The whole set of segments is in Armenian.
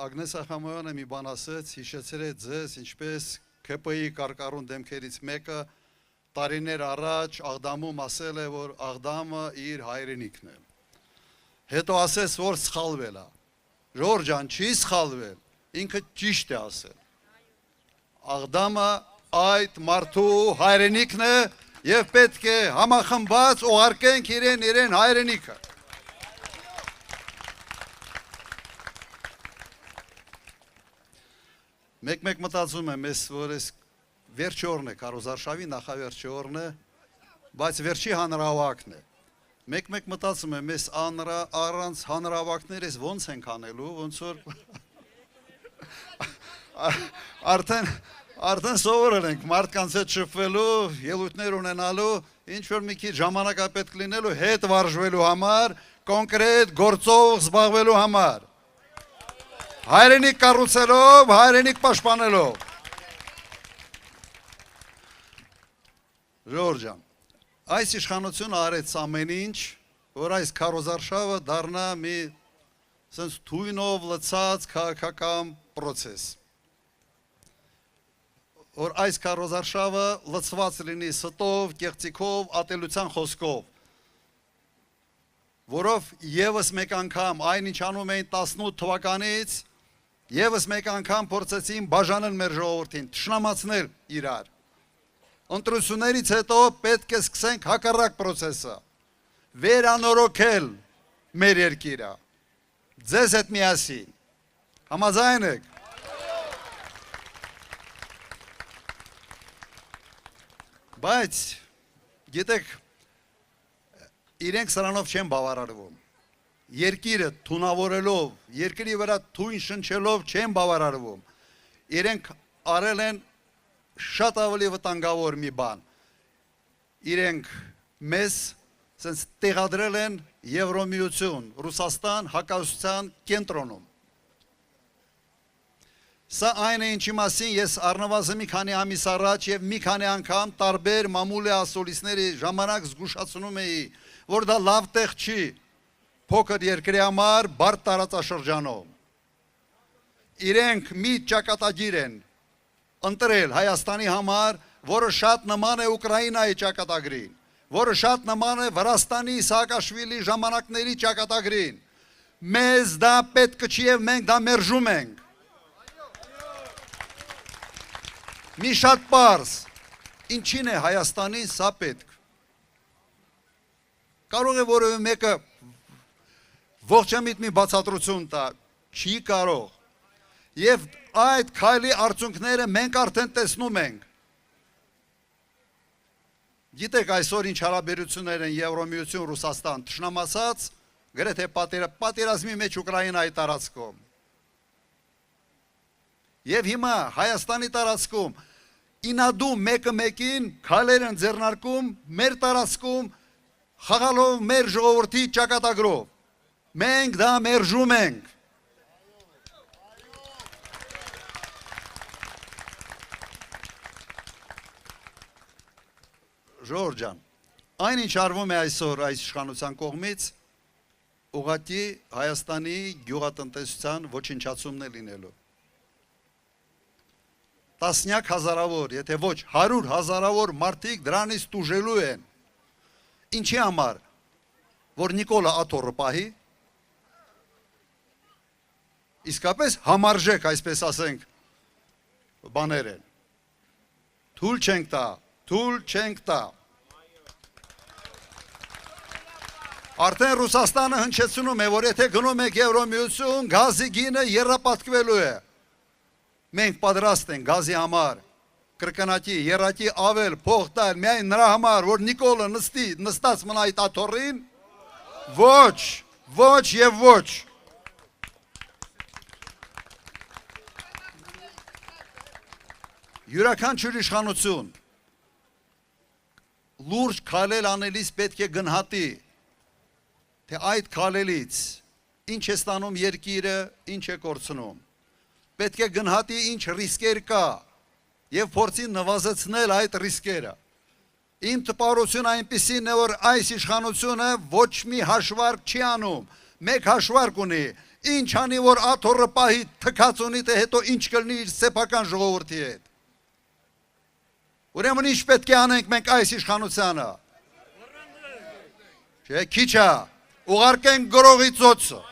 Ագնես Ախամոյանը մի բան ասեց, հիշեցրեց ձեզ, ինչպես ԿՊ-ի կարկառուն դեմքերից մեկը տարիներ առաջ Աղդամում ասել է, որ Աղդամը իր հայրենիքն է։ Հետո ասեց, որ սխալվել է։ Ժորժ ջան, չի սխալվել, ինքը ճիշտ է ասել։ Աղդամը այդ մարդու հայրենիքն է եւ պետք է համախմբված ուղարկենք իրեն հայրենիքը։ Մեկ մտածում եմ, որ այս վերջի օրն է, Քարոզարշավի նախավերջի օրն է, բայց վերջի հանրահավաքն է։ Մեկ մտածում եմ, այս առանց հանրահավաքներս ոնց ենք անելու, ոնց որ արդեն սովորել ենք մարդկանց հետ շփվելու, ելույթներ ունենալու, ինչ որ մի քիչ ժամանակ է պետք լինելու հետ վարժվելու համար, կոնկրետ գործով զբաղվելու համար։ Հայրենիք կառուցելով, հայրենիք պաշտպանելով։ Ժորժ ջան, այս իշխանությունը արեց ամեն ինչ, որ այս քարոզարշավը դառնա մի sense թույնով լցած քաղաքական process։ Որ այս քարոզարշավը լցված լինի ստով, կեղծիքով, ատելության խոսքով, որով եւս մեկ անգամ այն ինչ անում էին 18 թվականից Եվս մեկ անգամ փորձեցին բաժանել մեր ժողովրդին, թշնամացնել իրար։ Ընտրություններից հետո պետք է սկսենք հակառակ process-ը, վերանորոգել մեր երկիրը։ Ձեզ հետ միասին։ Համաձայն եք։ Բայց գիտեք, իրենք սրանով չեն բավարարվում։ Երկիրը թունավորելով, երկրի վրա թույն շնչելով չեն բավարարվում։ Իրենք արել են շատ ավելի վտանգավոր մի բան։ Իրենք մեզ տեղադրել են Եվրոմիություն, Ռուսաստան հակազդեցության կենտրոնում։ Սա այն է, ինչի մասին ես առնվազն մի քանի ամիս առաջ եւ մի քանի անգամ տարբեր մամուլի ասուլիսների ժամանակ զգուշացնում էի, որ դա լավ տեղ չի։ Փոքր երկրի համար բարդ տարածաշրջանով։ Իրենք մի ճակատագիր են ընտրել Հայաստանի համար, որը շատ նման է Ուկրաինայի ճակատագրին, որը շատ նման է Վրաստանի Սահակաշվիլի ժամանակների ճակատագրին։ Մեզ դա պետք չի եւ մենք դա մերժում ենք։ Մի շատ պարզ, ինչին է Հայաստանի սա պետք։ Կարող է որևէ մեկը ողջամիտ մի բացատրություն տա, չի կարող։ Եվ այդ քայլի արդյունքները մենք արդեն տեսնում ենք։ Գիտեք այսօր ինչ հարաբերություններ են Եվրոմիություն, Ռուսաստան, թշնամացած, գրեթե պատերազմի մեջ Ուկրաինայի տարածքում։ Եվ հիմա Հայաստանի տարածքում ինադու մեկը մեկին քայլեր են ձեռնարկում մեր տարածքում, խաղալով մեր ժողովրդի ճակատագրով։ Մենք դա մերժում ենք։ Ժորժ ջան, այն ինչ արվում է այսօր այս իշխանության կողմից, ուղղակի Հայաստանի գյուղատնտեսության ոչնչացումն է լինելու։ Տասնյակ հազարավոր, եթե ոչ 100 հազարավոր մարդիկ դրանից տուժելու են։ Ինչի համար, որ Նիկոլա Աթոռը պահի, իսկապես համարժեք, այսպես ասենք, բաներ են։ Թույլ չենք տա, թույլ չենք տա։ Արդեն Ռուսաստանը հնչեցնում է, որ եթե գնում եք Եվրոմիություն, գազի գինը եռապատկվելու է։ Մենք պատրաստ ենք գազի համար, կրկնակի, եռակի ավել, փող տալ, միայն նրա համար, որ Նիկոլը նստած մնա այդ աթոռին, ոչ, ոչ եւ ոչ։ Յուրաքանչյուր իշխանություն լուրջ քայլեր անելիս պետք է գնահատի, թե այդ քայլերից ինչ է ստանում երկիրը, ինչ է կորցնում։ Պետք է գնահատի ինչ ռիսկեր կա եւ փորձի նվազեցնել այդ ռիսկերը։ Իմ տպավորությունը այնպիսին է, որ այս իշխանությունը ոչ մի հաշվարկ չի անում, մեկ հաշվարկ ունի Ինչ անի որ աթոռը պահի թքած ունի, թե հետո ինչ կլինի իր սեփական ժողովրդի հետ։ Ուրեմն ինչ պետք է անենք մենք այս իշխանությանը։ Չէ, քիչ է, ուղարկենք գրողի ծոցը։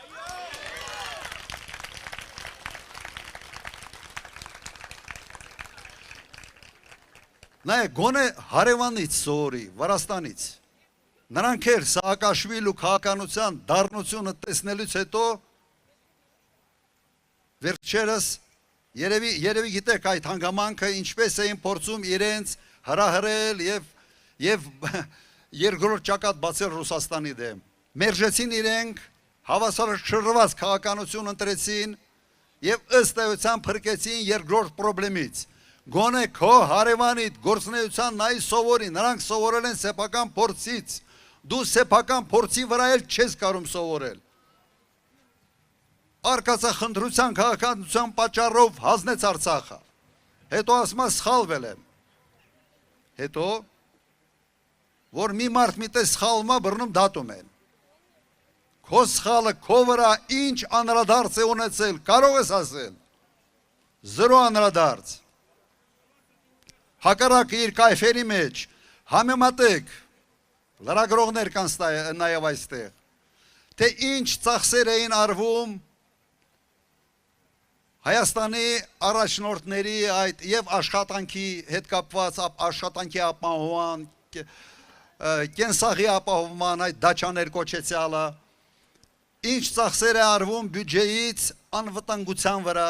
Նայեք, գոնե հարևանից սովորի, Վրաստանից։ Նրանք էլ Սաակաշվիլու քաղաքականության դառնությունը տեսնելուց հետո վերջերս երևի գիտեք այդ հանգամանքը ինչպես էին փորձում իրենց հրահրել եւ երկրորդ ճակատ բացել Ռուսաստանի դեմ։ Մերժեցին իրենք, հավասարաչռված քաղաքականություն ընտրեցին եւ ըստ էության փրկեցին երկրորդ խնդրից։ Գոնե քո հարևանիդ գործնեության նայ սովորի, նրանք սովորել են սեփական փորձից, դու սեփական փորձի վրա էլ չես կարող սովորել։ Արկածախնդրության քաղաքականության պատճառով հանձնեց Արցախը, հետո ասում սխալվել եմ, հետո որ մի մարդ միտես սխալումա բռնում դատում են, քո սխալը քո վրա ինչ անդրադարձ է ունեցել, կարող ես ասել, զրո անդրադարձ, հակառակը իր կայֆերի մեջ, համեմատեք, լրագրողներ կան նաև այստեղ, թե ինչ ծախսեր էին արվում Հայաստանի առաջնորդների այդ եւ աշխատանքի հետ կապված աշխատանքի ապահովման, կենսաղի ապահովման այդ դաչաներ կոչեցյալը, ինչ ծախսեր է արվում բյուջեից անվտանգության վրա,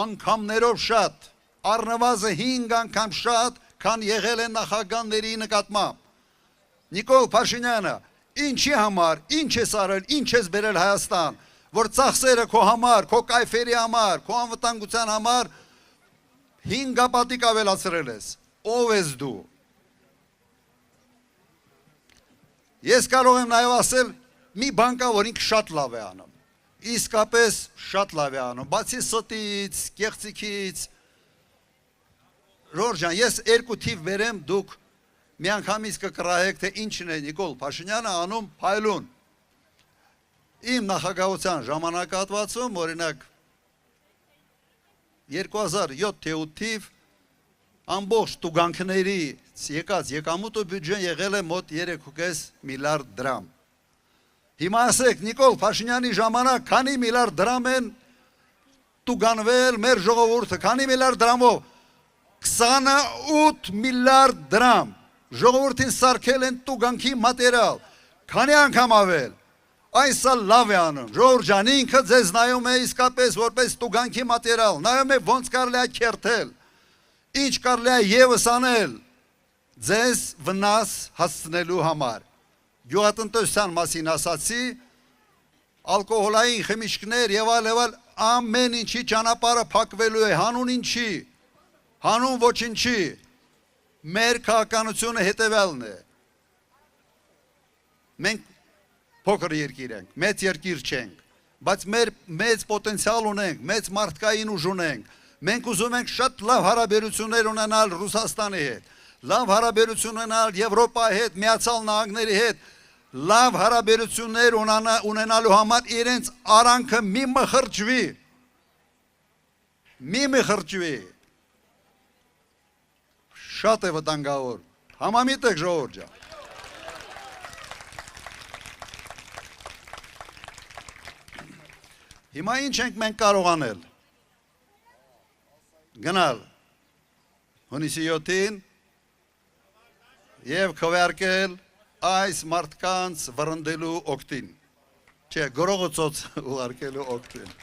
անգամներով շատ, առնվազն 5 անգամ շատ, քան եղել են նախագահների նկատմամբ։ Նիկոլ Փաշինյանը, ինչի համար, ինչ ես արել, ինչ ես բերել Հայաստան, որ ծախսերը քո համար, քո կայֆերի համար, քո անվտանգության համար 5 պատիկ ավելացրել ես, ով ես դու։ Ես կարող եմ նաև ասել, մի բան կա, որ ինքը շատ լավ է անում, իսկապես շատ լավ է անում, բացի ստից, կեղծիքից, Ժորժ ջան, ես 2 թիվ բերեմ, դուք միանգամից կկրահեք, թե ինչն է Նիկոլ Փաշինյանը անում փայլուն։ Իմ նախագահության ժամանակահատվածում, օրինակ 2007 թիվ ամբողջ տուգանքների եկած եկամուտը բյուջեն եղել է մոտ 3.5 միլիարդ դրամ։ Հիմա ասեք, Նիկոլ Փաշինյանի ժամանակ քանի միլիարդ դրամ են տուգանվել մեր ժողովուրդը, քանի միլիարդ դրամով 28 միլիարդ դրամ ժողովրդին սարքել են տուգանքի մատերիալ, քանի անգամ ավել, այսա լավ է անում, Ժորժ ջան, ինքը ձեզ նայում է իսկապես որպես տուգանքի մատերիալ, նայում է ոնց կարելի է քերթել, ինչ կարելի է ևս անել ձեզ վնաս հասցնելու համար։ Գյուղատնտեսության մասին ասացի, ալկոհոլային խմիչքներ եւ այլ ամեն ինչի ճանապարհը փակվելու է, հանուն ինչի, հանուն ոչինչի, մեր քաղաքականությունը հետևյալն է, մենք փոքր երկիր ենք, մեծ երկիր չենք, բայց մեր մեծ պոտենցիալ ունենք, մեծ մարդկային ուժ ունենք, մենք ուզում ենք շատ լավ հարաբերություններ ունենալ Ռուսաստանի հետ, լավ հարաբերություն ունենալ Եվրոպայի հետ, Միացյալ Նահանգների հետ, լավ հարաբերություններ ունենալու համար իրենց արանքը մի մխրճվի, շատ է վտանգավոր, համամիտ եք Ժողովուրդ ջան։ Հիմա ինչ ենք մենք կարող անել, գնալ հունիսի 7-ին և քվեարկել այս մարդկանց վռնդելու օգտին, չէ, գրողը ծոց ուղարկելու օգտին։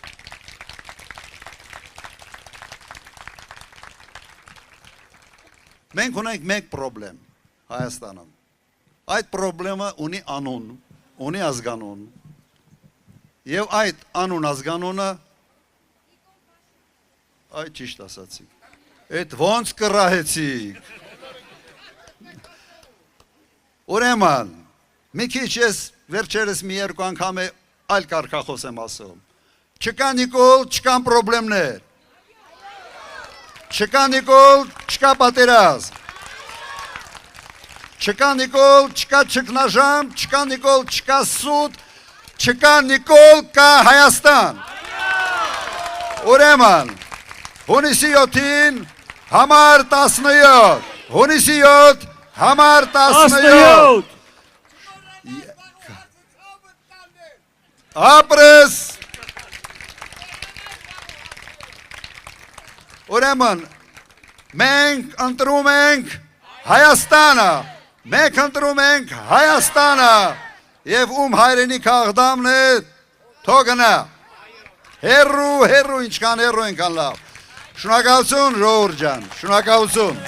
Մենք ունենք մեկ պրոբլեմ Հայաստանում, այդ պրոբլեմը ունի անուն, ունի ազգանուն, և այդ անուն ազգանունը, այդ ճիշտ ասացիք, այդ ոնց կռահեցիք, ուրեմն, մի քիչ ես վերջերս մի 2 անգամ այլ կարգախոս եմ ասում, չկա Նիկոլ, չկան պրոբլեմներ, չկա Նիկոլ, չկա պատերազմ, չկա Նիկոլ, չկա ճգնաժամ, չկա Նիկոլ, չկա սուտ, չկա Նիկոլ, կա Հայաստան։ Ուրեմն, հունիսի 7-ին համար 17, հունիսի 7, համար 17, ապրես, ուրեմն, մենք ընտրում ենք Հայաստանը, մենք ընտրում ենք Հայաստանը, և ում հայրենիք աղդամն է, թողնա, հերու, ինչքան հերու ենքան լավ, շնորհակալություն ժողովուրդ ջան, շնորհակալություն։